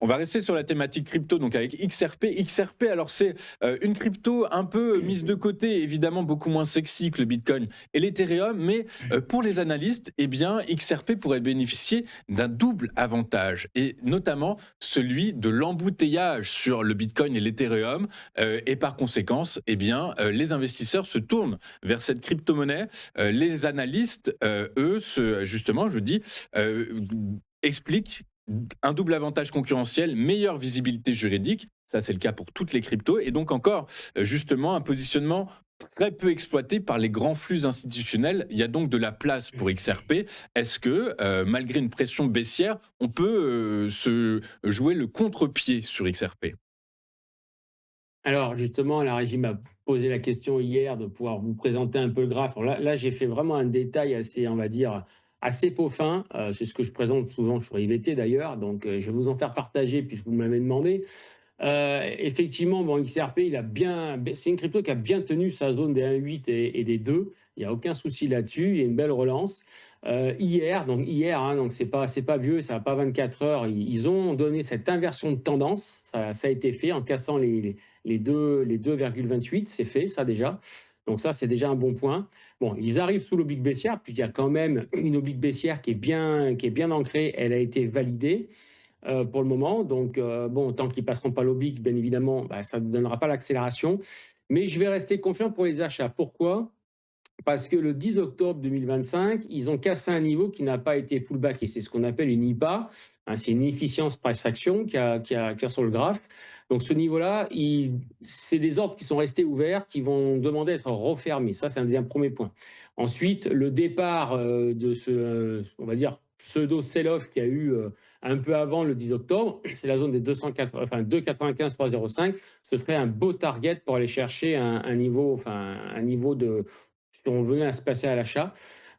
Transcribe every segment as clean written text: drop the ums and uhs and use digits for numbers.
On va rester sur la thématique crypto, donc avec XRP. XRP, alors c'est une crypto un peu mise de côté, évidemment beaucoup moins sexy que le Bitcoin et l'Ethereum, mais pour les analystes, eh bien, XRP pourrait bénéficier d'un double avantage, et notamment celui de l'embouteillage sur le Bitcoin et l'Ethereum, et par conséquence, eh bien, les investisseurs se tournent vers cette crypto-monnaie. Les analystes, eux, justement, je dis, expliquent un double avantage concurrentiel, meilleure visibilité juridique, ça c'est le cas pour toutes les cryptos, et donc encore justement un positionnement très peu exploité par les grands flux institutionnels. Il y a donc de la place pour XRP. Est-ce que, malgré une pression baissière, on peut se jouer le contre-pied sur XRP? Alors justement, la régie m'a posé la question hier de pouvoir vous présenter un peu le graphe. Alors là, j'ai fait vraiment un détail assez, on va dire, assez peaufin. C'est ce que je présente souvent sur IVT d'ailleurs. Donc, je vais vous en faire partager puisque vous me l'avez demandé. Effectivement, bon, XRP, c'est une crypto qui a bien tenu sa zone des 1,8 et des 2. Il n'y a aucun souci là-dessus. Il y a une belle relance. Hier, hein, donc c'est pas vieux, ça n'a pas 24 heures. Ils ont donné cette inversion de tendance. Ça a été fait en cassant les 2,28. C'est fait, ça déjà. Donc ça, c'est déjà un bon point. Bon, ils arrivent sous l'oblique baissière, puis il y a quand même une oblique baissière qui est bien ancrée. Elle a été validée pour le moment. Donc, bon, tant qu'ils ne passeront pas l'oblique, bien évidemment, bah, ça ne donnera pas l'accélération. Mais je vais rester confiant pour les achats. Pourquoi? Parce que le 10 octobre 2025, ils ont cassé un niveau qui n'a pas été pullback. Et c'est ce qu'on appelle une IPA. Hein, c'est une efficience price action qui a sur le graphe. Donc, ce niveau-là, c'est des ordres qui sont restés ouverts, qui vont demander d'être refermés. Ça, c'est un premier point. Ensuite, le départ de ce, on va dire, pseudo sell-off qu'il y a eu un peu avant le 10 octobre, c'est la zone des 280, enfin, 2,95, 3,05. Ce serait un beau target pour aller chercher un niveau de, si on venait à se passer à l'achat.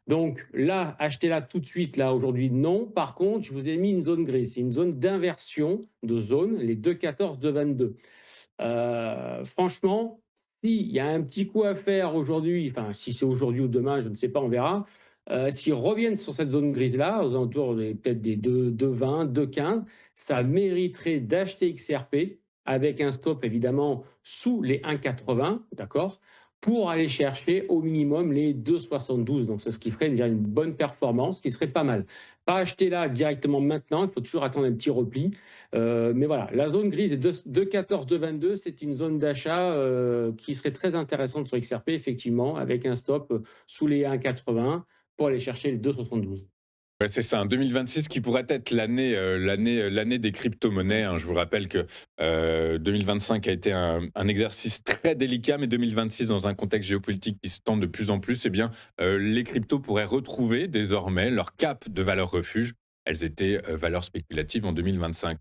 Donc là, achetez là tout de suite, là aujourd'hui, non. Par contre, je vous ai mis une zone grise. C'est une zone d'inversion de zone, les 2,14, 2,22. Franchement, s'il y a un petit coup à faire aujourd'hui, enfin si c'est aujourd'hui ou demain, je ne sais pas, on verra. S'ils reviennent sur cette zone grise-là, aux alentours peut-être des 2,20, 2,15, ça mériterait d'acheter XRP avec un stop évidemment sous les 1,80, d'accord, pour aller chercher au minimum les 2,72. Donc c'est ce qui ferait déjà une bonne performance, qui serait pas mal. Pas acheter là directement maintenant, il faut toujours attendre un petit repli. Mais voilà, la zone grise est de 14, de 22, c'est une zone d'achat qui serait très intéressante sur XRP, effectivement, avec un stop sous les 1,80 pour aller chercher les 2,72. Ouais, c'est ça, hein, 2026 qui pourrait être l'année des crypto-monnaies, hein. Je vous rappelle que 2025 a été un exercice très délicat, mais 2026, dans un contexte géopolitique qui se tend de plus en plus, eh bien, les cryptos pourraient retrouver désormais leur cap de valeur refuge. Elles étaient valeurs spéculatives en 2025.